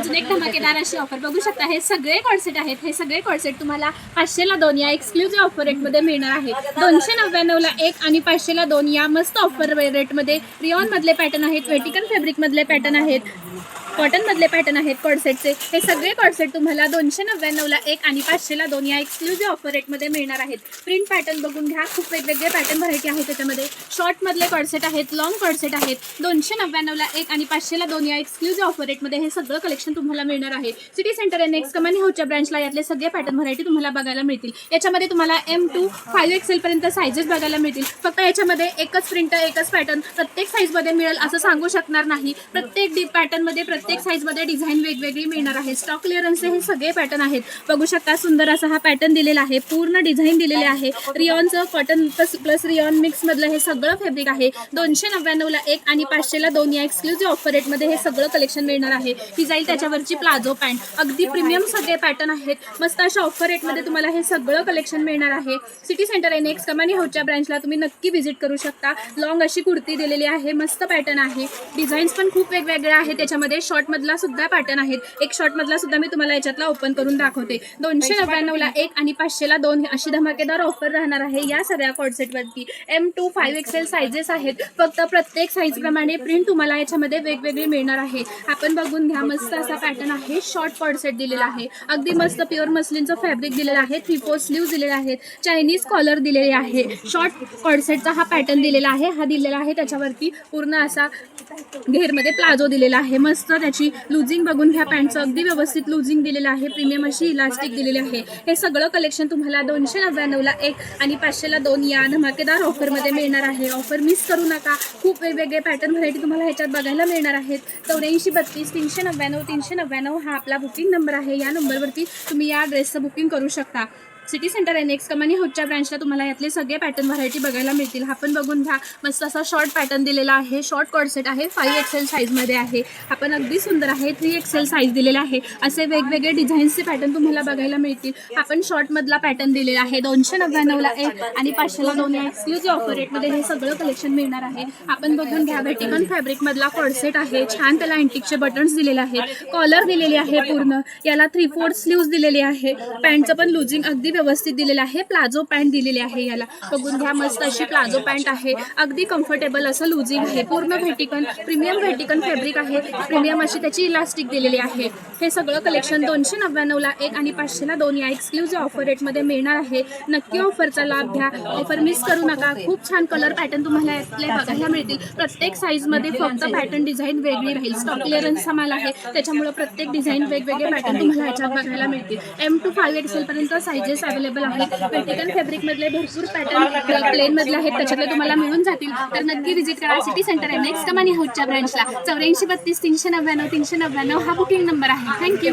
अजून एक धमाकेदार अशी ऑफर बघू शकता. हे सगळे कॉर्सेट आहेत. हे सगळे कॉर्सेट तुम्हाला 500 ला 2 या एक्सक्लुझिव्ह ऑफर रेटमध्ये मिळणार आहे. 299 ला 1 आणि 500 ला 2 या मस्त ऑफर रेटमध्ये रिऑन मधले पॅटर्न आहेत, वेटिकन फॅब्रिक मधले पॅटर्न आहेत, कॉटन मधले पॅटर्न आहेत कॉर्सेटचे. हे सगळे कॉर्सेट तुम्हाला 299 ला 1 आणि 500 ला 2 या एक्सक्लुझिव्ह ऑफर रेटमध्ये मिळणार आहेत. प्रिंट पॅटर्न बघून घ्या. खूप वेगवेगळे पॅटर्न व्हरायटी आहेत त्याच्यामध्ये. शॉर्ट मधले कॉर्सेट आहेत, लॉंग कॉर्सेट आहेत. 299 ला 1 आणि 500 ला 2 या एक्सक्लुझिव्ह ऑफर रेटमध्ये हे सगळं कलेक्शन तुम्हाला मिळणार आहे. सिटी सेंटर आणि नेक्स्ट कमानी हाऊसच्या ब्रांचला यातले सगळे पॅटर्न व्हरायटी तुम्हाला बघायला मिळतील. याच्यामध्ये तुम्हाला M2 5XL पर्यंत साइजेस बघायला मिळतील. फक्त याच्यामध्ये एकच प्रिंट, एकच पॅटर्न प्रत्येक साईजमध्ये मिळेल असं सांगू शकणार नाही. प्रत्येक पॅटर्नमध्ये, प्रत्येक साईजमध्ये डिझाईन वेगवेगळी मिळणार आहे. स्टॉक क्लिअरन्सचे हे सगळे पॅटर्न आहेत. बघू शकता सुंदर असा हा पॅटर्न दिलेला आहे. पूर्ण डिझाईन दिलेले आहे. रिऑनचं कॉटन प्लस रिऑन मिक्स मधलं हे सगळं फॅब्रिक आहे. 299 ला 1 आणि 500 ला 2 या एक्सक्लुझिव्ह ऑफर रेटमध्ये हे सगळं कलेक्शन मिळणार आहे. ही जाईल त्याच्यावरची प्लाझो पॅन्ट. अगदी प्रीमियम सगळे पॅटर्न आहेत. मस्त अशा ऑफर रेटमध्ये तुम्हाला हे सगळं कलेक्शन मिळणार आहे. सिटी सेंटर आणि नेक्स्ट कमानी हाऊसच्या ब्रांचला तुम्ही नक्की व्हिजिट करू शकता. लॉंग अशी कुर्ती दिलेली आहे. मस्त पॅटर्न आहे. डिझाईन्स पण खूप वेगवेगळे आहेत त्याच्यामध्ये. शॉर्ट मधला सुद्धा पॅटर्न आहेत. एक शॉर्ट मधला सुद्धा मी तुम्हाला याच्यातला ओपन करून दाखवते. 299 ला 1 आणि 500 ला 2 अशी धमाकेदार ऑफर राहणार आहे या सगळ्या कॉर्डसेटवरती. M2 5XL साइजेस आहेत. फक्त प्रत्येक साईज प्रमाणे प्रिंट तुम्हाला याच्यामध्ये वेगवेगळी मिळणार आहे. आपण बघून घ्या. मस्त असा पॅटर्न आहे. शॉर्ट कॉर्डसेट दिलेला आहे. अगदी मस्त प्युअर मस्लिनचं फॅब्रिक दिलेलं आहे. 3/4 स्लीव्ह दिलेले आहेत. चायनीज कॉलर दिलेले आहे. शॉर्ट कॉर्डसेटचा हा पॅटर्न दिलेला आहे. हा दिलेला आहे त्याच्यावरती पूर्ण असा घेरमध्ये प्लाझो दिलेला आहे. मस्त त्याची लुझिंग बघून घ्या. पॅन्टचं अगदी व्यवस्थित लुझिंग दिलेलं आहे. प्रीमियम अशी इलास्टिक दिलेली आहे. हे सगळं कलेक्शन तुम्हाला 299 ला 1 आणि 500 ला 2 या धमाकेदार ऑफरमध्ये मिळणार आहे. ऑफर मिस करू नका. खूप वेगवेगळे पॅटर्न व्हरायटी तुम्हाला ह्याच्यात बघायला मिळणार आहेत. 84 32 399 399 हा आपला बुकिंग नंबर आहे. या नंबरवरती तुम्ही या ड्रेसचं बुकिंग करू शकता. सिटी सेंटर आणि नेक्स्ट कमानी हाऊसच्या ब्रांचला तुम्हाला यातले सगळे पॅटर्न व्हरायटी बघायला मिळतील. आपण बघून घ्या. मस्त असा शॉर्ट पॅटर्न दिलेला आहे. शॉर्ट कॉर्डसेट आहे. 5XL साईजमध्ये आहे. आपण अगदी सुंदर आहे. 3XL साईज दिलेला आहे. असे वेगवेगळे डिझाईन्सचे पॅटर्न तुम्हाला बघायला मिळतील. आपण शॉर्टमधला पॅटर्न दिलेला आहे. 299 ला 1 आणि 500 ला 2 या एक्सक्लुझिव्ह ऑफर रेटमध्ये हे सगळं कलेक्शन मिळणार आहे. आपण बघून घ्या. वेटिकन फॅब्रिकमधला कॉर्डसेट आहे. छान त्याला अँटिकचे बटन्स दिलेले आहेत. कॉलर दिलेली आहे. पूर्ण याला 3/4 स्लीव्ज दिलेली आहे. पॅन्टचं पण लुझिंग अगदी व्यवस्थित दिलेलं आहे. प्लाझो पॅन्ट दिलेली आहे. याला बघून घ्या. मस्त अशी प्लाझो पॅन्ट आहे. अगदी कम्फर्टेबल असं लुझिंग आहे. पूर्ण व्हेटिकन प्रीमियम व्हेटिकन फॅब्रिक आहे. प्रीमियम अशी त्याची इलास्टिक दिलेली आहे. हे सगळं कलेक्शन 299 ला 1 आणि 500 ला 2 या एक्सक्लुझिव्ह ऑफर रेटमध्ये मिळणार आहे. नक्की ऑफरचा लाभ घ्या. ऑफर मिस करू नका. खूप छान कलर पॅटर्न तुम्हाला यातले बघायला मिळतील. प्रत्येक साईजमध्ये फक्त पॅटर्न डिझाईन वेगळी राहील. स्टॉक क्लिअरन्सचा माल आहे त्याच्यामुळे प्रत्येक डिझाईन वेगवेगळे पॅटर्न तुम्हाला याच्यात बघायला मिळतील. M2 5XL पर्यंत साइजेस अवेलेबल आहेत. वेटिकन फॅब्रिकमधले भरपूर पॅटर्न प्लेनमधले आहेत. त्याच्यातले तुम्हाला मिळून जातील. तर नक्की व्हिजिट करा. सिटी सेंटर आहे नेक्स्ट कमानी हाऊसच्या ब्रांचला. 84 32 399 399 हा बुकिंग नंबर आहे. थँक्यू.